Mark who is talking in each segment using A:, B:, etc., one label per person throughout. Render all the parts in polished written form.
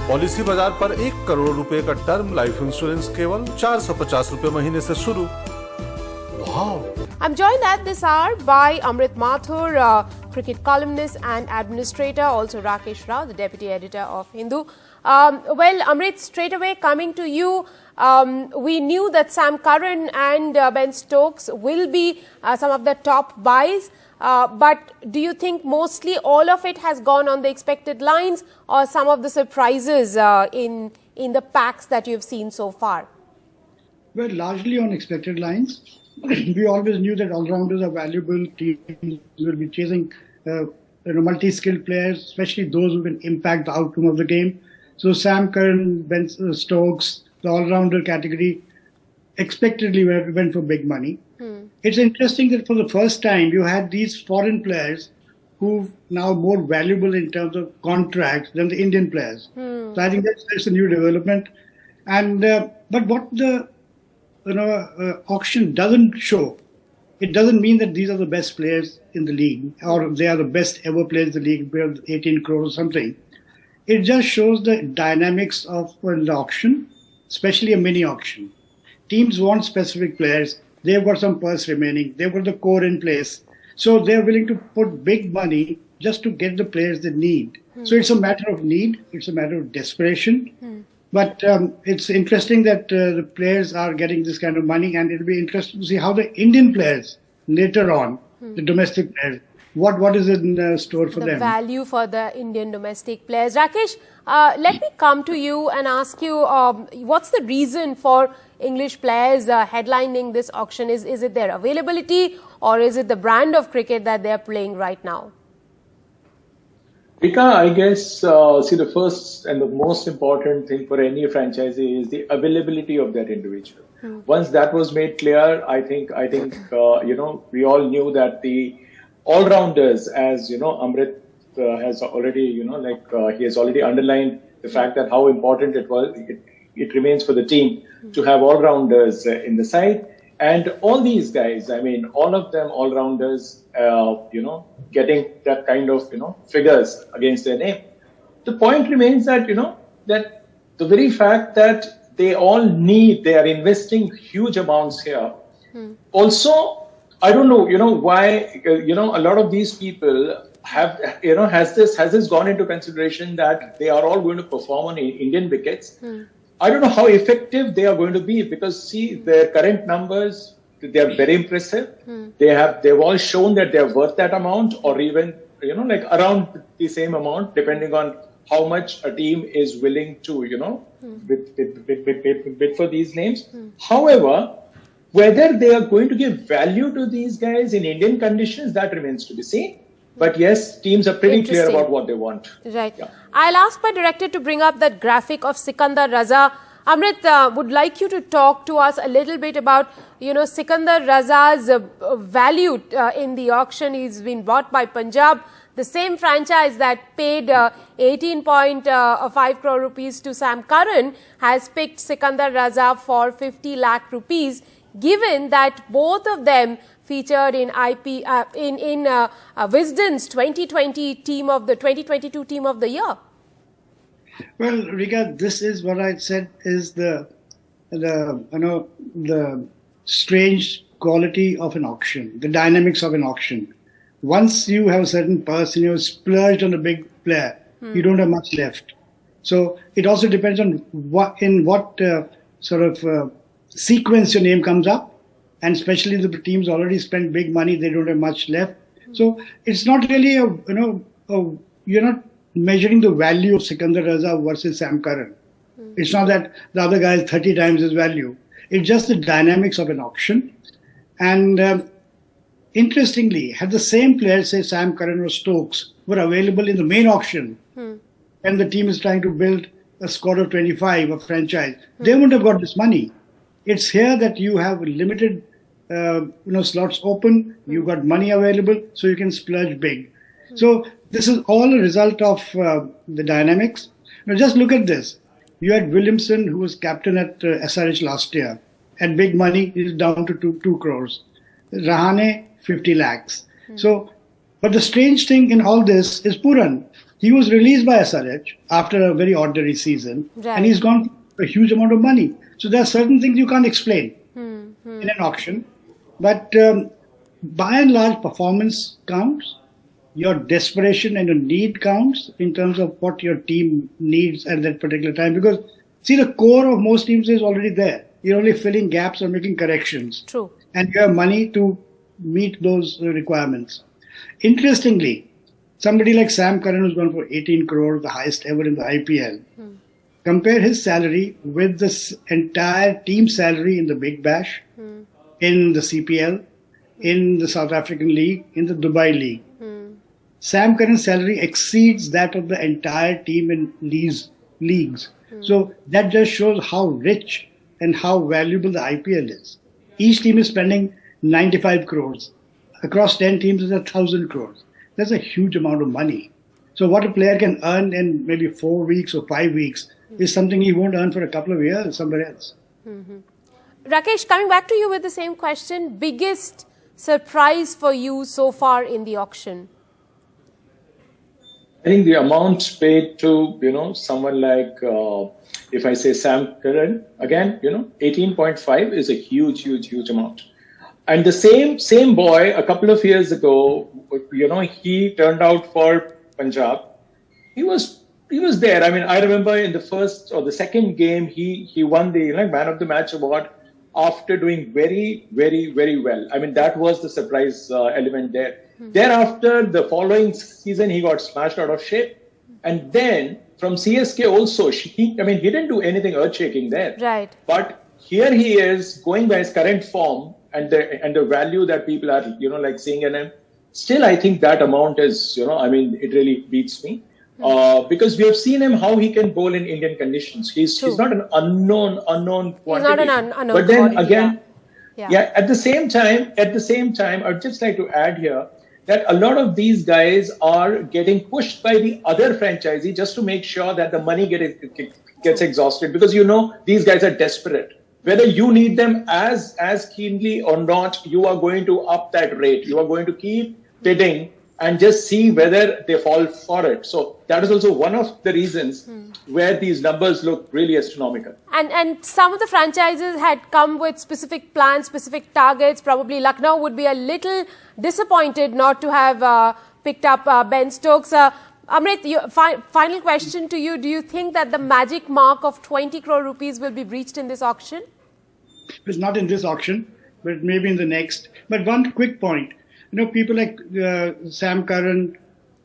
A: Policy बाजार पर 1 करोड़ रुपए का टर्म लाइफ इंश्योरेंस केवल 450 रुपए महीने से शुरू। Wow.
B: I'm joined at this hour by Amrit Mathur, cricket columnist and administrator, also Rakesh Rao, the deputy editor of Hindu. Well, Amrit, straight away coming to you, we knew that Sam Curran and Ben Stokes will be some of the top buys. But do you think mostly all of it has gone on the expected lines, or some of the surprises in the packs that you've seen so far?
C: Well, largely on expected lines. We always knew that all-rounders are valuable. Teams will be chasing multi-skilled players, especially those who can impact the outcome of the game. So Sam Curran, Ben Stokes, the all-rounder category, expectedly went for big money. It's interesting that for the first time you had these foreign players who now more valuable in terms of contracts than the Indian players. So I think that's a new development. And but what the auction doesn't show, it doesn't mean that these are the best players in the league or they are the best ever players in the league with 18 crores or something. It just shows the dynamics of the auction, especially a mini auction. Teams want specific players. They've got some purse remaining. They've got the core in place. So they're willing to put big money just to get the players they need. So it's a matter of need. It's a matter of desperation. But it's interesting that the players are getting this kind of money, and it'll be interesting to see how the Indian players later on, the domestic players, what is in store for them.
B: The value for the Indian domestic players. Rakesh, let me come to you and ask you, what's the reason for English players headlining this auction? Is it their availability, or is it the brand of cricket that they're playing right now?
D: Rika, I guess, see, the first and the most important thing for any franchisee is the availability of that individual. Once that was made clear, I think, we all knew that the all-rounders, as, Amrit has already, he has already underlined the fact that how important it remains for the team to have all-rounders in the side. And all these guys, I mean, all of them all-rounders, getting that kind of, figures against their name. The point remains that, that the very fact that they are investing huge amounts here. Also, I don't know, why, a lot of these people have, has this gone into consideration that they are all going to perform on Indian wickets. I don't know how effective they are going to be, because see, their current numbers, they are very impressive. They've all shown that they are worth that amount, or even, around the same amount, depending on how much a team is willing to, bid for these names. However, whether they are going to give value to these guys in Indian conditions, that remains to be seen. But yes, teams are pretty clear about what they want.
B: Right. Yeah. I'll ask my director to bring up that graphic of Sikandar Raza. Amrit, would like you to talk to us a little bit about, Sikandar Raza's value in the auction. He's been bought by Punjab, the same franchise that paid 18.5 crore rupees to Sam Curran has picked Sikandar Raza for 50 lakh rupees, given that both of them featured in Wisden's 2022 team of the year.
C: Well, Rika, this is what I said is the strange quality of an auction, the dynamics of an auction. Once you have a certain person, you have splurged on a big player, you don't have much left. So it also depends on what sequence your name comes up. And especially the teams already spent big money, they don't have much left. So it's not really you're not measuring the value of Sikandar Raza versus Sam Curran. It's not that the other guy is 30 times his value. It's just the dynamics of an auction. And interestingly, had the same players, say Sam Curran or Stokes, were available in the main auction, and the team is trying to build a squad of 25, a franchise, they wouldn't have got this money. It's here that you have limited slots open, you've got money available, so you can splurge big. So this is all a result of the dynamics. Now just look at this. You had Williamson, who was captain at SRH last year. At big money, he's down to 2 crores. Rahane, 50 lakhs. So, but the strange thing in all this is Puran. He was released by SRH after a very ordinary season,
B: Right.
C: and he's gone for a huge amount of money. So there are certain things you can't explain in an auction. But by and large, performance counts. Your desperation and your need counts in terms of what your team needs at that particular time. Because, see, the core of most teams is already there. You're only filling gaps or making corrections.
B: True.
C: And you have money to meet those requirements. Interestingly, somebody like Sam Curran, who's gone for 18 crore, the highest ever in the IPL, compare his salary with this entire team salary in the Big Bash, in the CPL, in the South African League, in the Dubai League. Sam Curran's salary exceeds that of the entire team in these leagues. So that just shows how rich and how valuable the IPL is. Each team is spending 95 crores. Across 10 teams is 1,000 crores. That's a huge amount of money. So what a player can earn in maybe 4 weeks or 5 weeks is something he won't earn for a couple of years somewhere else.
B: Rakesh, coming back to you with the same question, biggest surprise for you so far in the auction?
D: I think the amount paid to, someone like, if I say Sam Curran, again, 18.5 is a huge amount. And the same boy, a couple of years ago, he turned out for Punjab. He was there. I mean, I remember in the first or the second game, he won the Man of the Match award after doing very well. I mean, that was the surprise element there. Thereafter, the following season, he got smashed out of shape. And then from CSK also, he didn't do anything earth-shaking there.
B: Right.
D: But here he is going by his current form and the value that people are, like seeing in him. Still, I think that amount is, it really beats me. Because we have seen him how he can bowl in Indian conditions. He's not an unknown quantity.
B: He's not an unknown
D: but then
B: quantity,
D: again,
B: yeah.
D: At the same time, I'd just like to add here that a lot of these guys are getting pushed by the other franchisee just to make sure that the money gets exhausted, because these guys are desperate. Whether you need them as keenly or not, you are going to up that rate. You are going to keep bidding and just see whether they fall for it. So that is also one of the reasons where these numbers look really astronomical.
B: And some of the franchises had come with specific plans, specific targets. Probably Lucknow would be a little disappointed not to have picked up Ben Stokes. Amrit, final question to you. Do you think that the magic mark of 20 crore rupees will be breached in this auction?
C: It's not in this auction, but maybe in the next. But one quick point. People like Sam Curran,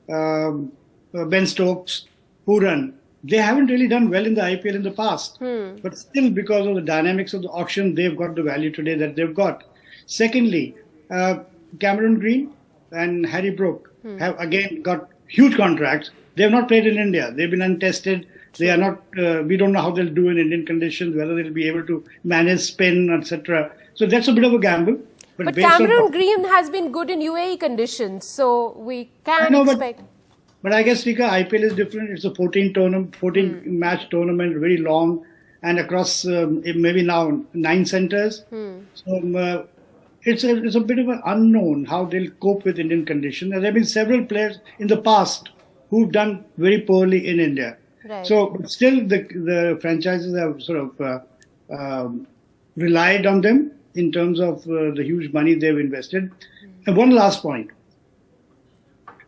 C: Ben Stokes, Puran, they haven't really done well in the IPL in the past. But still, because of the dynamics of the auction, they've got the value today that they've got. Secondly, Cameron Green and Harry Brook have again got huge contracts. They have not played in India. They've been untested. They are not. We don't know how they'll do in Indian conditions, whether they'll be able to manage spin, etc. So that's a bit of a gamble.
B: But Cameron Green has been good in UAE conditions, so we can expect.
C: But I guess, Rika, IPL is different. It's a 14 match tournament, very long, and across maybe now 9 centers. So it's a bit of an unknown how they'll cope with Indian conditions. There have been several players in the past who've done very poorly in India.
B: Right.
C: So still the franchises have sort of relied on them in terms of the huge money they've invested. And one last point.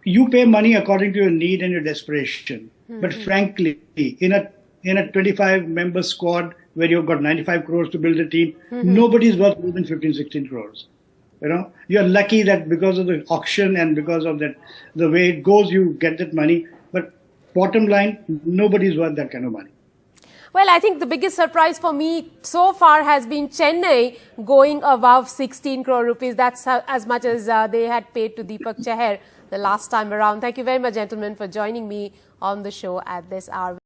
C: You pay money according to your need and your desperation. But frankly, in a 25-member squad where you've got 95 crores to build a team, nobody's worth more than 15, 16 crores. You're lucky that because of the auction and because of that, the way it goes, you get that money. But bottom line, nobody's worth that kind of money.
B: Well, I think the biggest surprise for me so far has been Chennai going above 16 crore rupees. That's as much as they had paid to Deepak Chahar the last time around. Thank you very much, gentlemen, for joining me on the show at this hour.